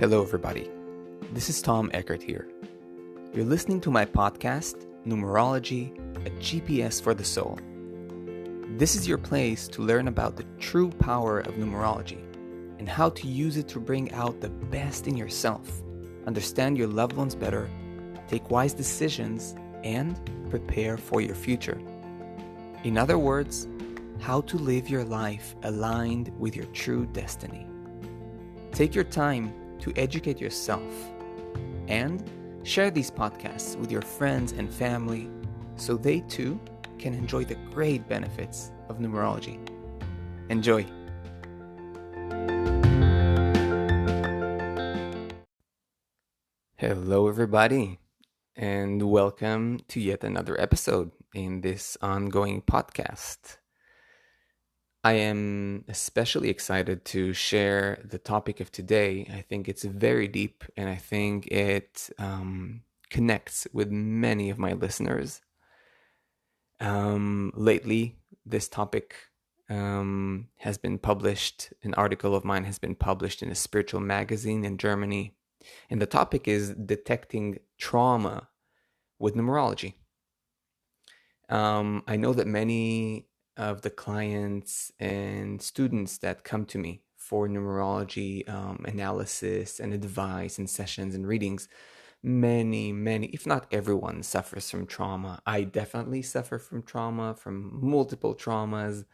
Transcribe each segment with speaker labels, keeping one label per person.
Speaker 1: Hello, everybody. This is Tom Eckert here. You're listening to my podcast, Numerology, a GPS for the soul. This is your place to learn about the true power of numerology and how to use it to bring out the best in yourself, understand your loved ones better, take wise decisions, and prepare for your future. In other words, how to live your life aligned with your true destiny. Take your time to educate yourself and share these podcasts with your friends and family so they too can enjoy the great benefits of numerology. Enjoy! Hello, everybody, and welcome to yet another episode in this ongoing podcast. I am especially excited to share the topic of today. I think it's very deep, and I think it connects with many of my listeners. Lately, this topic has been published, an article of mine has been published in a spiritual magazine in Germany, and the topic is detecting trauma with numerology. I know that many of the clients and students that come to me for numerology analysis and advice and sessions and readings, many, if not everyone, suffers from trauma. I definitely suffer from trauma, from multiple traumas.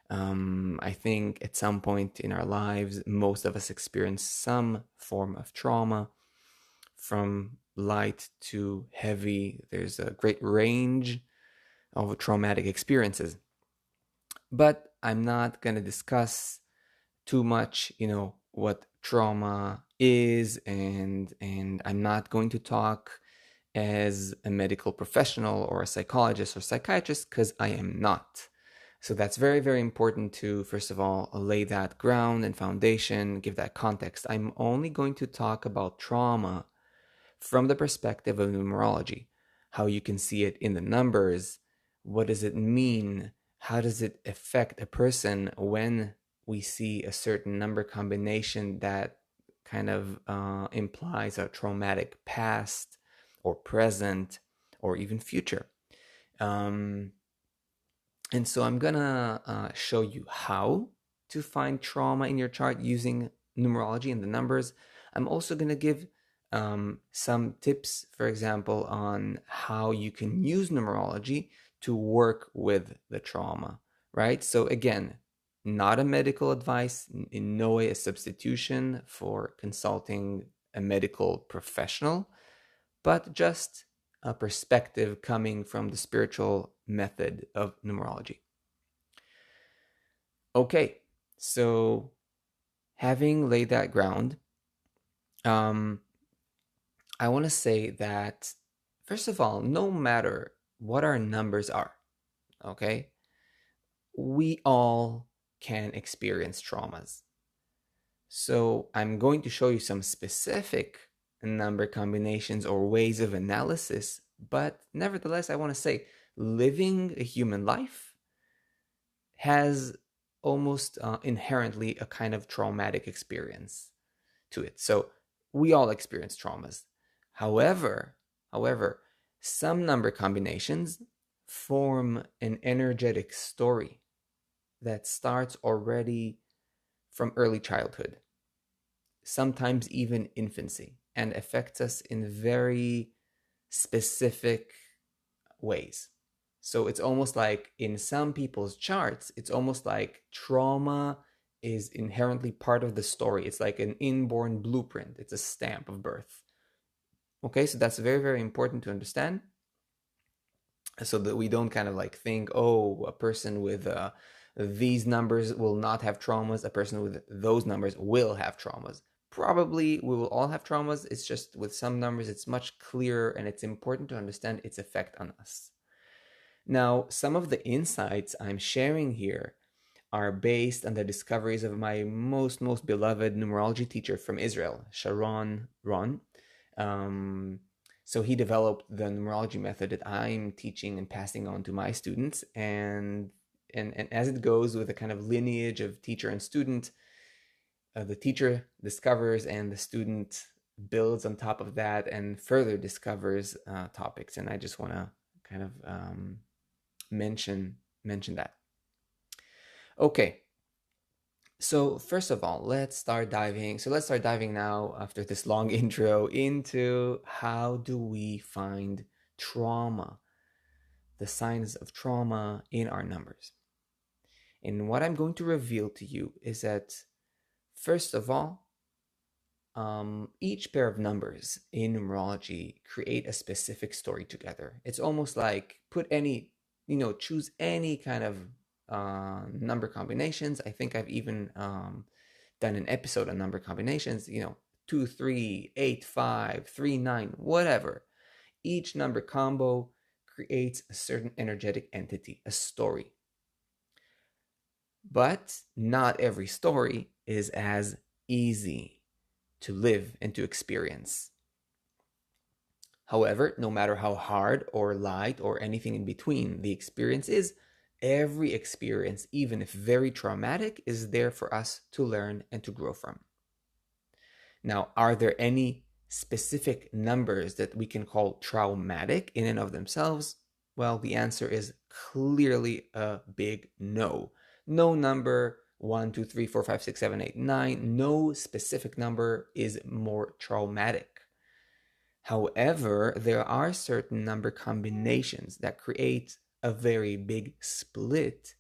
Speaker 1: I think at some point in our lives, most of us experience some form of trauma, from light to heavy. There's a great range of traumatic experiences. But I'm not going to discuss too much, what trauma is, and I'm not going to talk as a medical professional or a psychologist or psychiatrist, because I am not. So that's very, very important to, first of all, lay that ground and foundation, give that context. I'm only going to talk about trauma from the perspective of numerology, how you can see it in the numbers, what does it mean, how does it affect a person when we see a certain number combination that kind of implies a traumatic past or present or even future. And so I'm gonna show you how to find trauma in your chart using numerology and the numbers. I'm also gonna give some tips, for example, on how you can use numerology to work with the trauma, right? So again, not a medical advice, in no way a substitution for consulting a medical professional, but just a perspective coming from the spiritual method of numerology. Okay, so having laid that ground, I want to say that, first of all, no matter what our numbers are, okay, we all can experience traumas. So I'm going to show you some specific number combinations or ways of analysis, but nevertheless, I want to say living a human life has almost inherently a kind of traumatic experience to it. So we all experience traumas. However, some number combinations form an energetic story that starts already from early childhood, sometimes even infancy, and affects us in very specific ways. So it's almost like in some people's charts, it's almost like trauma is inherently part of the story. It's like an inborn blueprint. It's a stamp of birth. Okay, so that's very, very important to understand, so that we don't kind of like think, oh, a person with these numbers will not have traumas, a person with those numbers will have traumas. Probably we will all have traumas. It's just with some numbers, it's much clearer, and it's important to understand its effect on us. Now, some of the insights I'm sharing here are based on the discoveries of my most beloved numerology teacher from Israel, Sharon Ron. So he developed the numerology method that I'm teaching and passing on to my students, and as it goes with a kind of lineage of teacher and student, the teacher discovers and the student builds on top of that and further discovers topics. And I just want to kind of mention that. Okay. So first of all, let's start diving. So let's start diving now after this long intro into how do we find trauma, the signs of trauma in our numbers. And what I'm going to reveal to you is that first of all, each pair of numbers in numerology create a specific story together. It's almost like choose any kind of number combinations. I think I've even done an episode on number combinations, 2, 3, 8, 5, 3, 9, whatever. Each number combo creates a certain energetic entity, a story. But not every story is as easy to live and to experience. However, no matter how hard or light or anything in between the experience is, every experience, even if very traumatic, is there for us to learn and to grow from. Now, are there any specific numbers that we can call traumatic in and of themselves? Well, the answer is clearly a big no. No number 1, 2, 3, 4, 5, 6, 7, 8, 9, no specific number is more traumatic. However, there are certain number combinations that create a very big split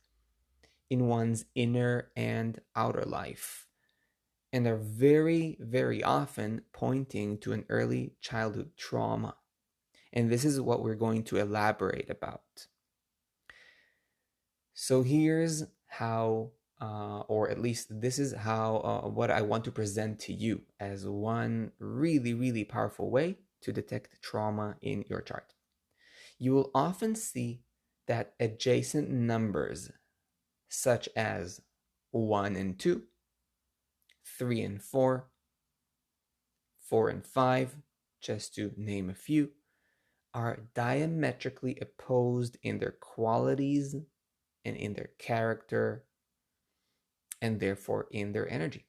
Speaker 1: in one's inner and outer life, and are very, very often pointing to an early childhood trauma. And this is what we're going to elaborate about. So here's how, or at least this is how, what I want to present to you as one really, really powerful way to detect trauma in your chart. You will often see that adjacent numbers such as 1 and 2, 3 and 4, 4 and 5, just to name a few, are diametrically opposed in their qualities and in their character, and therefore in their energy.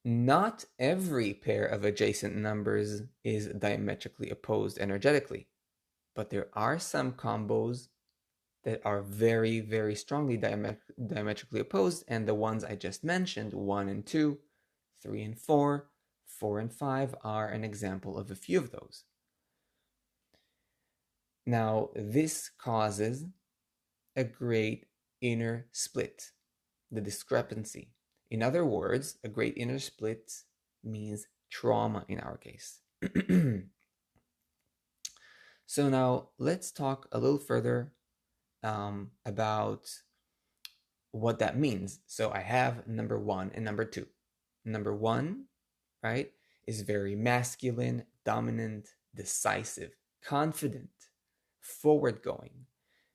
Speaker 1: Not every pair of adjacent numbers is diametrically opposed energetically, but there are some combos that are very, very strongly diametrically opposed, and the ones I just mentioned, 1 and 2, 3 and 4, 4 and 5, are an example of a few of those. Now, this causes a great inner split, the discrepancy. In other words, a great inner split means trauma in our case. So now let's talk a little further about what that means. So I have number 1 and number 2. Number 1, right, is very masculine, dominant, decisive, confident, forward going,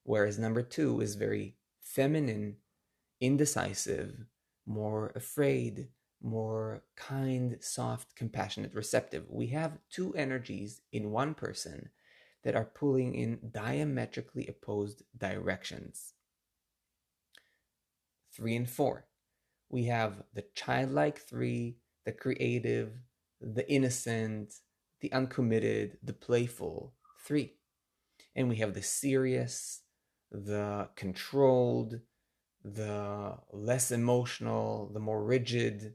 Speaker 1: whereas number 2 is very feminine, indecisive, more afraid, more kind, soft, compassionate, receptive. We have two energies in one person that are pulling in diametrically opposed directions. 3 and 4. We have the childlike 3, the creative, the innocent, the uncommitted, the playful 3. And we have the serious, the controlled, the less emotional, the more rigid,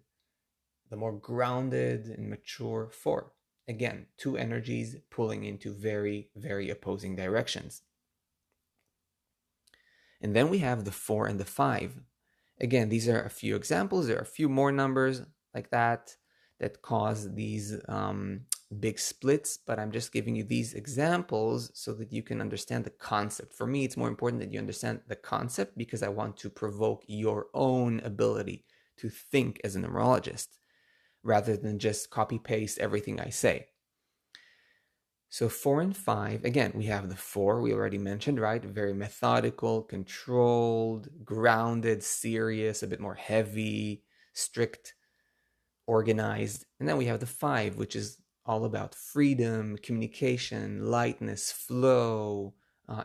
Speaker 1: the more grounded and mature 4. Again, two energies pulling into very, very opposing directions. And then we have the 4 and the 5. Again, these are a few examples. There are a few more numbers like that cause these big splits, but I'm just giving you these examples so that you can understand the concept. For me, it's more important that you understand the concept because I want to provoke your own ability to think as a numerologist rather than just copy paste everything I say. So 4 and 5, again, we have the 4 we already mentioned, right? Very methodical, controlled, grounded, serious, a bit more heavy, strict, organized. And then we have the 5, which is all about freedom, communication, lightness, flow,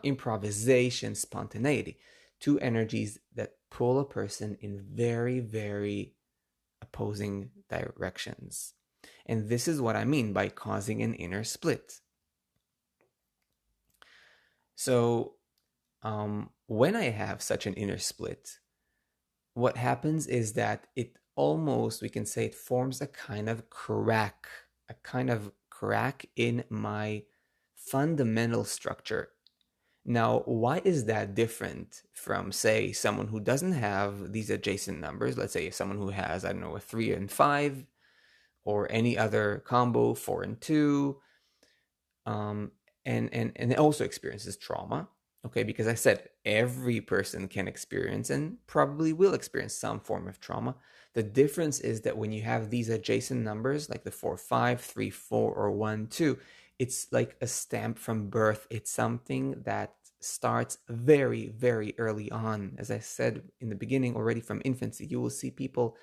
Speaker 1: improvisation, spontaneity. two energies that pull a person in very, very opposing directions. And this is what I mean by causing an inner split. So, when I have such an inner split, what happens is that it almost, we can say, it forms a kind of crack in my fundamental structure. Now, why is that different from, say, someone who doesn't have these adjacent numbers? Let's say someone who has, I don't know, a 3 and 5, or any other combo, 4 and 2, um, and also experiences trauma. Okay, because I said every person can experience and probably will experience some form of trauma. The difference is that when you have these adjacent numbers, like the 4 5, 3 4, or 1 2, it's like a stamp from birth. It's something that starts very, very early on. As I said in the beginning, already from infancy, you will see people,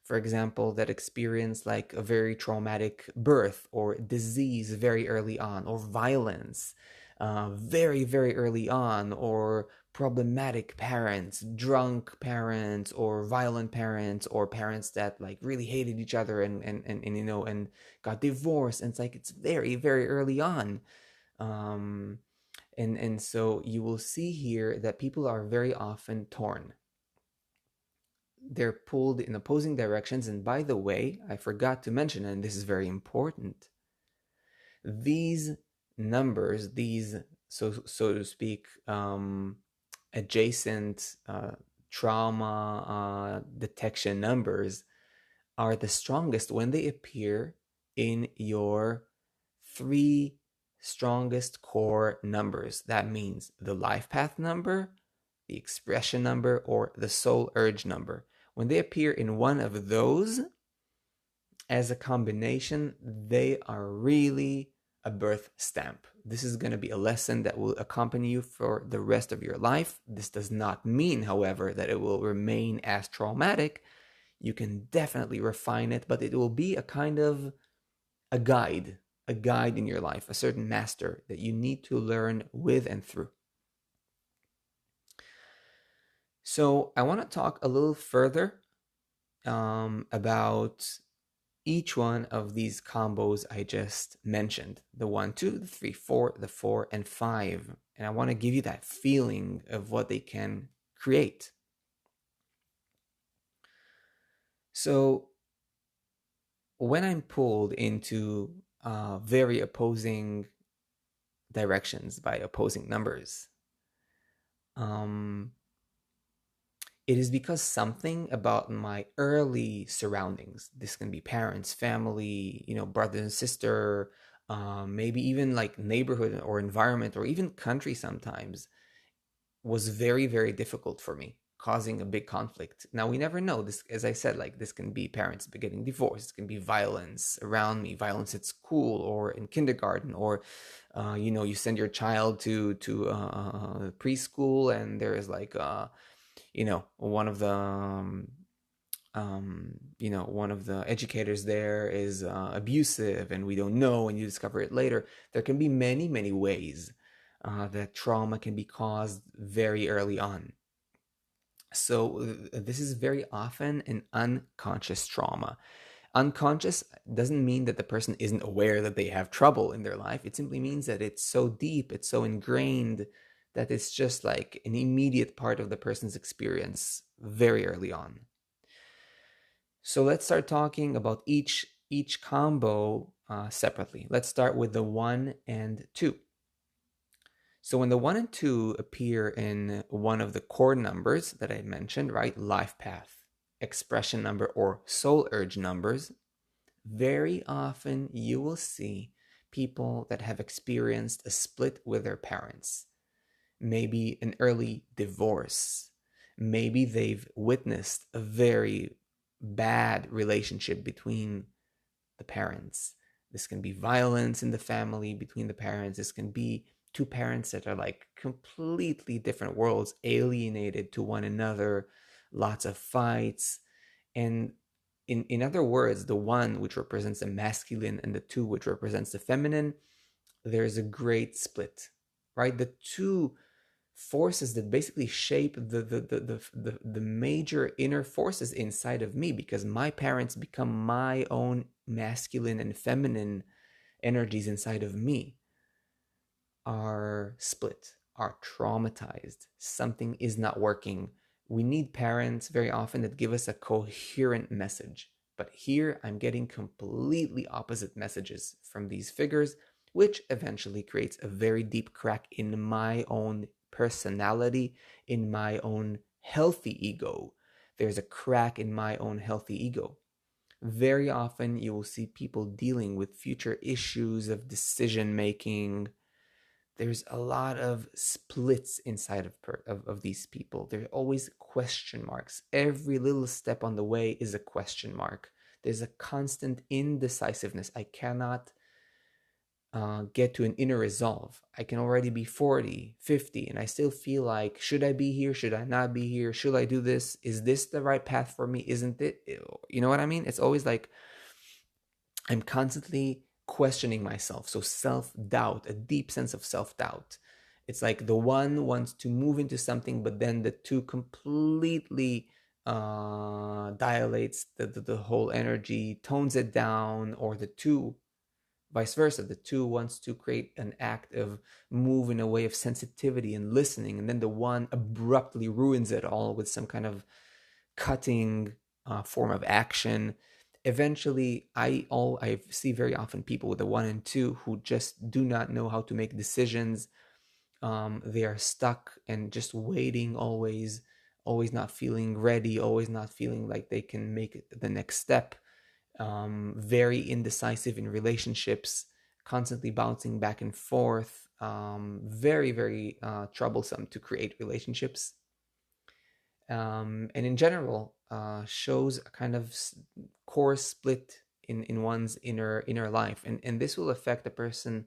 Speaker 1: for example, that experience like a very traumatic birth or disease very early on, or violence very, very early on, or problematic parents, drunk parents, or violent parents, or parents that like really hated each other and you know, and got divorced. And it's like, it's very, very early on. Um, and so you will see here that people are very often torn. They're pulled in opposing directions. And by the way, I forgot to mention, and this is very important, these numbers, these, so to speak, adjacent trauma detection numbers, are the strongest when they appear in your three strongest core numbers. That means the life path number, the expression number, or the soul urge number. When they appear in one of those as a combination, they are really a birth stamp. This is going to be a lesson that will accompany you for the rest of your life. This does not mean, however, that it will remain as traumatic. You can definitely refine it, but it will be a kind of a guide, in your life, a certain master that you need to learn with and through. So I want to talk a little further about each one of these combos I just mentioned, the 1 2, the 3 4, the 4 and 5. And I want to give you that feeling of what they can create. So when I'm pulled into very opposing directions by opposing numbers, it is because something about my early surroundings, this can be parents, family, you know, brother and sister, maybe even like neighborhood or environment, or even country sometimes, was very, very difficult for me, causing a big conflict. Now, we never know. This, as I said, like this can be parents getting divorced, it can be violence around me, violence at school or in kindergarten, or you know, you send your child to preschool, and there is like you know, one of the you know, one of the educators there is abusive, and we don't know, and you discover it later. There can be many, many ways that trauma can be caused very early on. So this is very often an unconscious trauma. Unconscious doesn't mean that the person isn't aware that they have trouble in their life. It simply means that it's so deep, it's so ingrained, that it's just like an immediate part of the person's experience very early on. So let's start talking about each combo separately. Let's start with the 1 and 2. So when the 1 and 2 appear in one of the core numbers that I mentioned, right, life path, expression number, or soul urge numbers, very often you will see people that have experienced a split with their parents, maybe an early divorce, maybe they've witnessed a very bad relationship between the parents. This can be violence in the family between the parents. This can be two parents that are like completely different worlds, alienated to one another, lots of fights. And in other words, the 1 which represents the masculine and the 2 which represents the feminine, there's a great split, right? The 2 forces that basically shape the major inner forces inside of me, because my parents become my own masculine and feminine energies inside of me, are split, are traumatized. Something is not working. We need parents very often that give us a coherent message. But here I'm getting completely opposite messages from these figures, which eventually creates a very deep crack in my own personality, in my own healthy ego. There's a crack in my own healthy ego. Very often you will see people dealing with future issues of decision making. There's a lot of splits inside of these people. There's always question marks. Every little step on the way is a question mark. There's a constant indecisiveness. I cannot get to an inner resolve. I can already be 40, 50, and I still feel like, should I be here? Should I not be here? Should I do this? Is this the right path for me? Isn't it? You know what I mean? It's always like I'm constantly questioning myself. So self-doubt, a deep sense of self-doubt. It's like the one wants to move into something, but then the two completely dilates the whole energy, tones it down, or the two, vice versa. The two wants to create an act of move in a way of sensitivity and listening, and then the one abruptly ruins it all with some kind of cutting form of action. Eventually, I see very often people with a 1 and 2 who just do not know how to make decisions. They are stuck and just waiting, always not feeling ready, always not feeling like they can make the next step. Very indecisive in relationships, constantly bouncing back and forth. Very, very troublesome to create relationships. And in general, shows a kind of core split in one's inner life, and this will affect the person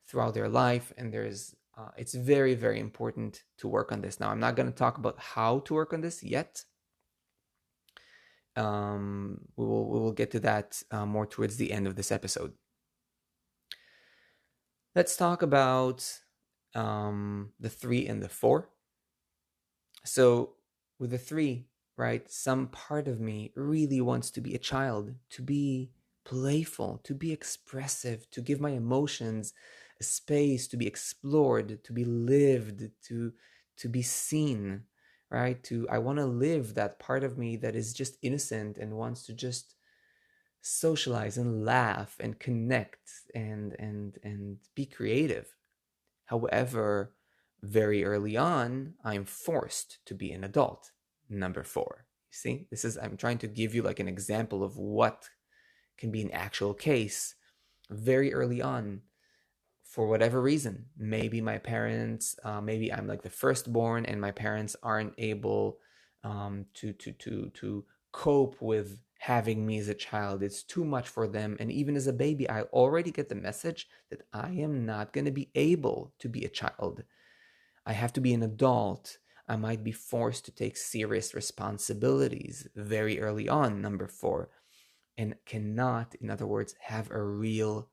Speaker 1: throughout their life. And there's it's very, very important to work on this. Now, I'm not going to talk about how to work on this yet. We will get to that more towards the end of this episode. Let's talk about the 3 and the 4. So with the 3, right, some part of me really wants to be a child, to be playful, to be expressive, to give my emotions a space to be explored, to be lived, to be seen, right? I want to live that part of me that is just innocent and wants to just socialize and laugh and connect and be creative. However, very early on, I'm forced to be an adult. Number 4. You see, I'm trying to give you like an example of what can be an actual case. Very early on, for whatever reason, maybe my parents, maybe I'm like the firstborn and my parents aren't able to cope with having me as a child. It's too much for them. And even as a baby, I already get the message that I am not going to be able to be a child. I have to be an adult. I might be forced to take serious responsibilities very early on, number 4, and cannot, in other words, have a real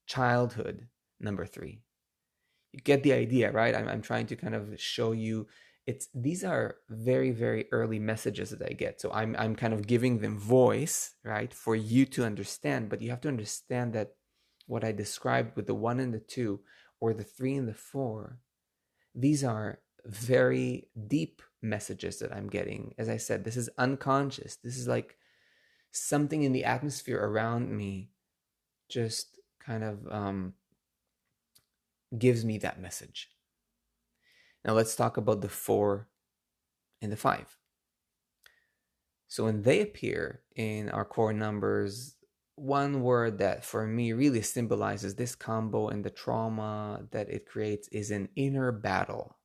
Speaker 1: childhood, number 3. You get the idea, right? I'm trying to kind of show you these are very, very early messages that I get. So I'm kind of giving them voice, right, for you to understand. But you have to understand that what I described with the 1 and the 2, or the 3 and the 4, these are very deep messages that I'm getting. As I said, this is unconscious. This is like something in the atmosphere around me just kind of gives me that message. Now let's talk about the 4 and the 5. So when they appear in our core numbers, one word that for me really symbolizes this combo and the trauma that it creates is an inner battle.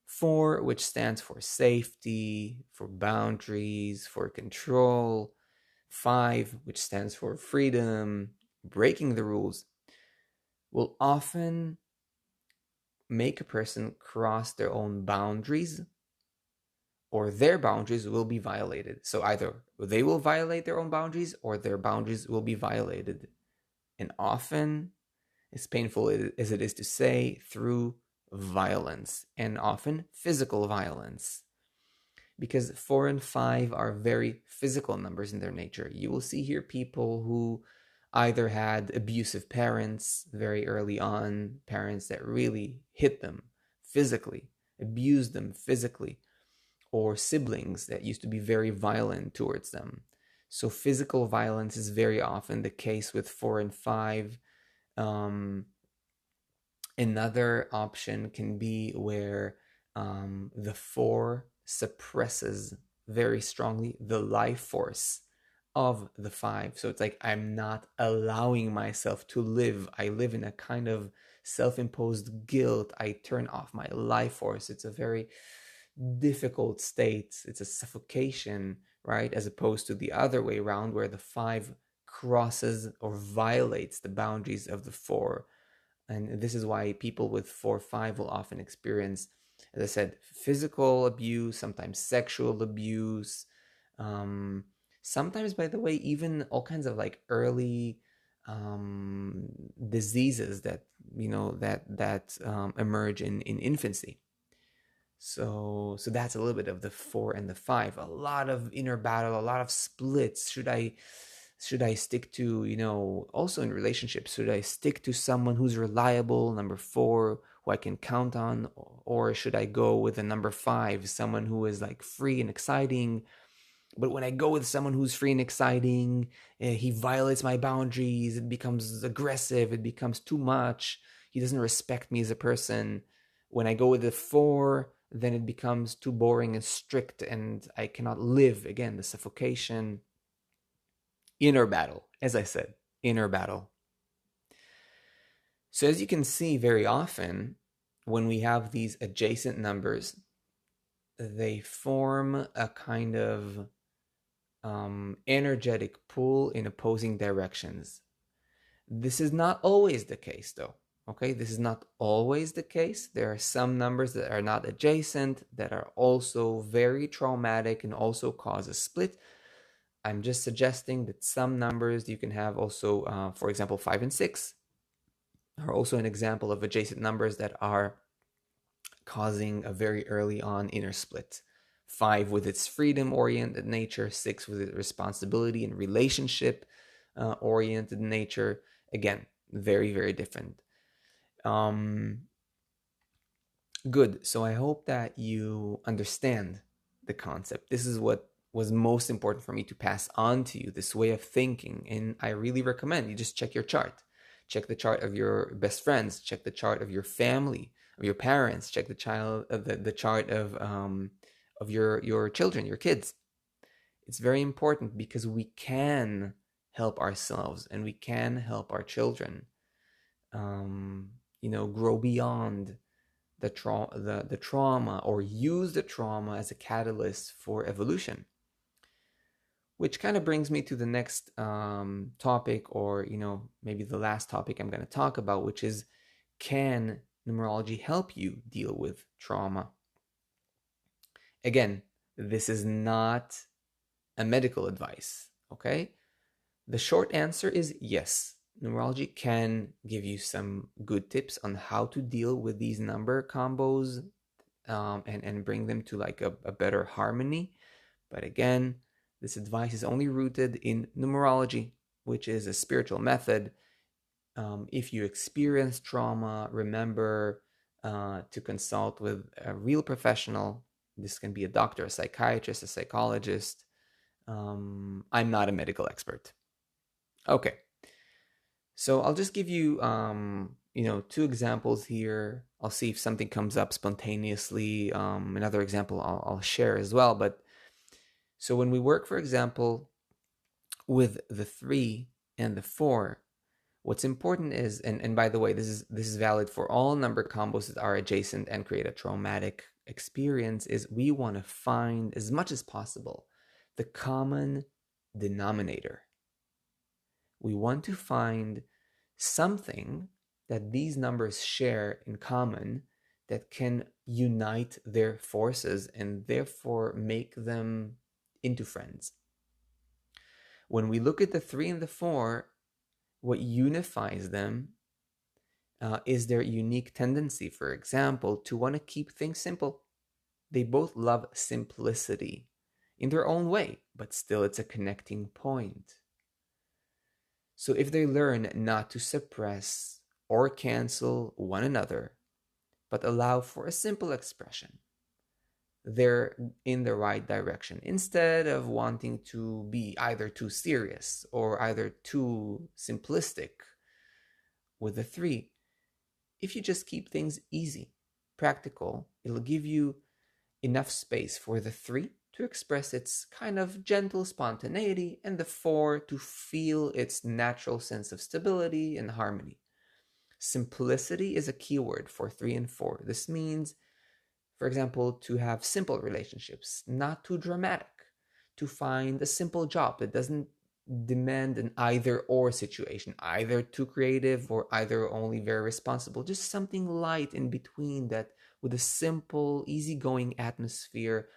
Speaker 1: 4, which stands for safety, for boundaries, for control. 5, which stands for freedom, breaking the rules, will often make a person cross their own boundaries, or their boundaries will be violated. So either they will violate their own boundaries or their boundaries will be violated. And often, as painful as it is to say, through violence, and often physical violence. Because 4 and 5 are very physical numbers in their nature. You will see here people who either had abusive parents very early on, parents that really hit them physically, abused them physically, or siblings that used to be very violent towards them. So physical violence is very often the case with 4 and 5. Um, Another option can be where the 4 suppresses very strongly the life force of the 5. So it's like I'm not allowing myself to live. I live in a kind of self-imposed guilt. I turn off my life force. It's a very difficult state. It's a suffocation, right? As opposed to the other way around, where the 5 crosses or violates the boundaries of the 4. And this is why people with 4-5 will often experience, as I said, physical abuse, sometimes sexual abuse, um, sometimes, by the way, even all kinds of like early diseases that emerge in infancy. So that's a little bit of the 4 and the 5. A lot of inner battle, a lot of splits. Should I stick to, also in relationships, should I stick to someone who's reliable, number 4, who I can count on, or should I go with a number 5, someone who is like free and exciting? But when I go with someone who's free and exciting, he violates my boundaries, it becomes aggressive, it becomes too much, he doesn't respect me as a person. When I go with the 4, then it becomes too boring and strict, and I cannot live. Again, the suffocation. Inner battle, as I said, inner battle. So as you can see, very often when we have these adjacent numbers, they form a kind of energetic pull in opposing directions. This is not always the case, though. Okay, this is not always the case. There are some numbers that are not adjacent that are also very traumatic and also cause a split. I'm just suggesting that some numbers you can have also, for example, 5 and 6 are also an example of adjacent numbers that are causing a very early on inner split. 5 with its freedom oriented nature, 6 with its responsibility and relationship oriented nature. Again, very, very different. Good. So I hope that you understand the concept. This is what was most important for me to pass on to you, this way of thinking. And I really recommend you just check your chart. Check the chart of your best friends. Check the chart of your family, of your parents. Check the chart of your children, your kids. It's very important because we can help ourselves and we can help our children. Grow beyond the trauma, or use the trauma as a catalyst for evolution. Which kind of brings me to the next topic, or maybe the last topic I'm going to talk about, which is, can numerology help you deal with trauma? Again, this is not a medical advice, okay? The short answer is yes. Numerology can give you some good tips on how to deal with these number combos, and bring them to like a better harmony. But again, this advice is only rooted in numerology, which is a spiritual method. If you experience trauma, remember to consult with a real professional. This can be a doctor, a psychiatrist, a psychologist. I'm not a medical expert. Okay. So I'll just give you, 2 examples here. I'll see if something comes up spontaneously. Another example I'll share as well. But so when we work, for example, with the 3 and the 4, what's important is, and by the way, this is valid for all number combos that are adjacent and create a traumatic experience, is we want to find as much as possible the common denominator. We want to find something that these numbers share in common that can unite their forces and therefore make them into friends. When we look at the 3 and the 4, what unifies them is their unique tendency, for example, to want to keep things simple. They both love simplicity in their own way, but still it's a connecting point. So if they learn not to suppress or cancel one another, but allow for a simple expression, they're in the right direction instead of wanting to be either too serious or either too simplistic. With the three, if you just keep things easy, practical, it'll give you enough space for the three to express its kind of gentle spontaneity and the four to feel its natural sense of stability and harmony. Simplicity is a keyword for three and four. This means, for example, to have simple relationships, not too dramatic, to find a simple job that doesn't demand an either or situation, either too creative or either only very responsible, just something light in between that with a simple, easygoing atmosphere.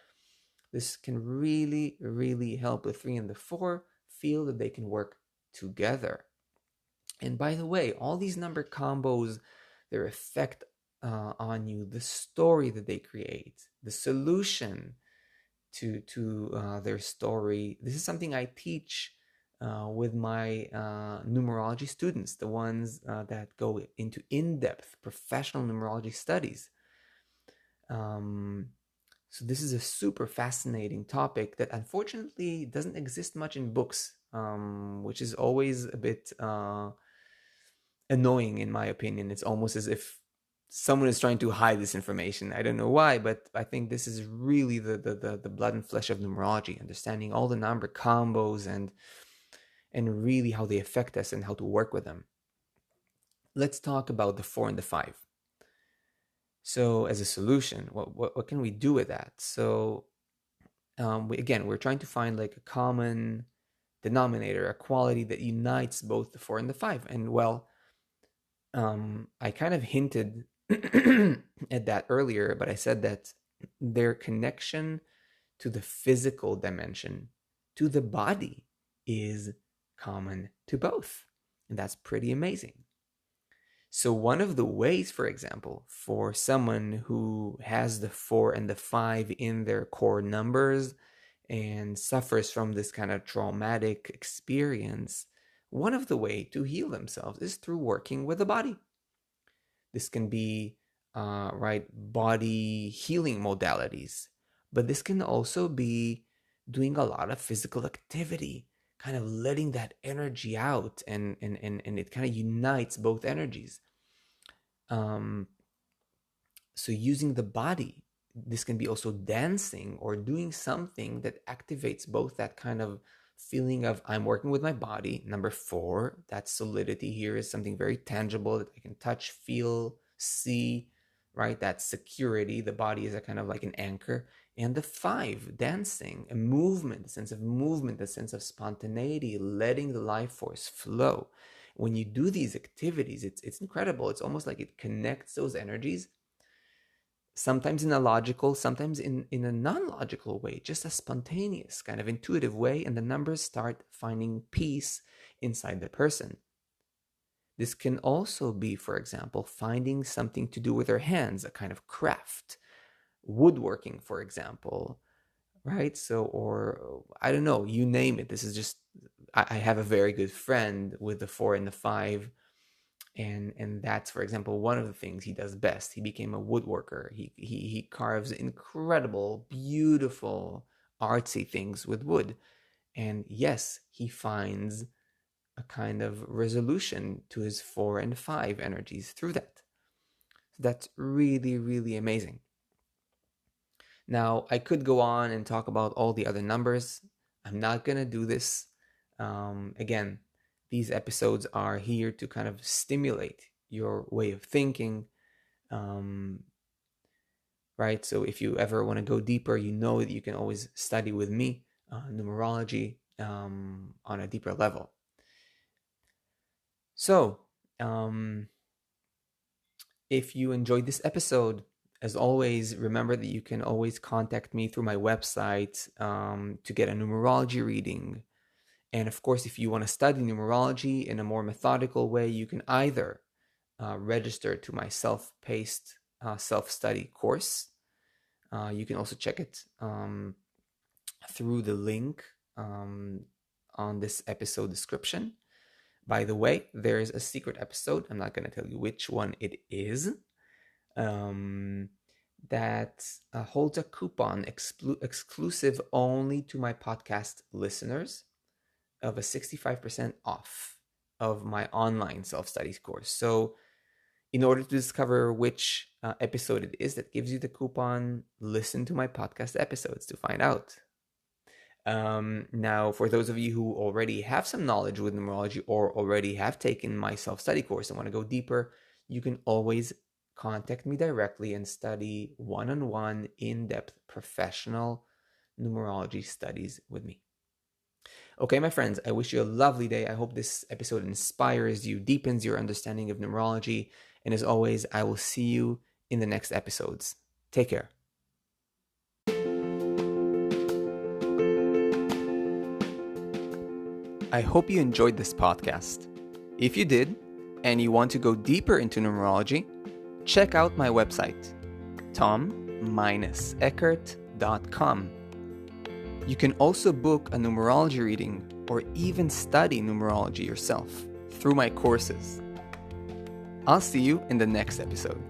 Speaker 1: This can really, really help the three and the four feel that they can work together. And by the way, all these number combos, their effect on you, the story that they create, the solution to their story. This is something I teach with my numerology students, the ones that go into in-depth professional numerology studies. So this is a super fascinating topic that unfortunately doesn't exist much in books, which is always a bit annoying in my opinion. It's almost as if someone is trying to hide this information. I don't know why, but I think this is really the blood and flesh of numerology, understanding all the number combos and really how they affect us and how to work with them. Let's talk about the four and the five. So as a solution, what can we do with that? So we're trying to find like a common denominator, a quality that unites both the four and the five. And well, I kind of hinted at that earlier, but I said that their connection to the physical dimension, to the body, is common to both. And that's pretty amazing. So, one of the ways, for example, for someone who has the four and the five in their core numbers and suffers from this kind of traumatic experience, one of the way to heal themselves is through working with the body. This can be body healing modalities, but this can also be doing a lot of physical activity, kind of letting that energy out, and it kind of unites both energies. So using the body, this can be also dancing or doing something that activates both that kind of feeling of I'm working with my body. Number four, that solidity here is something very tangible that I can touch, feel, see, right? That security, the body is a kind of like an anchor. And the five, dancing, a movement, a sense of movement, a sense of spontaneity, letting the life force flow. When you do these activities, it's incredible. It's almost like it connects those energies, sometimes in a logical, sometimes in a non-logical way, just a spontaneous kind of intuitive way, and the numbers start finding peace inside the person. This can also be, for example, finding something to do with their hands, a kind of craft, woodworking, for example, right? So, or I don't know, you name it. This is just, I have a very good friend with the four and the five, and that's, for example, one of the things he does best. He became a woodworker. He carves incredible, beautiful, artsy things with wood, and yes, he finds a kind of resolution to his four and five energies through that. That's really, really amazing. Now, I could go on and talk about all the other numbers. I'm not gonna do this. Again, these episodes are here to kind of stimulate your way of thinking, right? So if you ever want to go deeper, you know that you can always study with me numerology on a deeper level. So, if you enjoyed this episode, as always, remember that you can always contact me through my website to get a numerology reading. And of course, if you want to study numerology in a more methodical way, you can either register to my self-paced self-study course. You can also check it through the link on this episode description. By the way, there is a secret episode. I'm not going to tell you which one it is. That holds a coupon exclusive only to my podcast listeners of a 65% off of my online self-study course. So in order to discover which episode it is that gives you the coupon, listen to my podcast episodes to find out. Now, for those of you who already have some knowledge with numerology or already have taken my self-study course and want to go deeper, you can always contact me directly and study one-on-one, in-depth, professional numerology studies with me. Okay, my friends, I wish you a lovely day. I hope this episode inspires you, deepens your understanding of numerology. And as always, I will see you in the next episodes. Take care. I hope you enjoyed this podcast. If you did, and you want to go deeper into numerology, check out my website, tom-eckert.com. You can also book a numerology reading or even study numerology yourself through my courses. I'll see you in the next episode.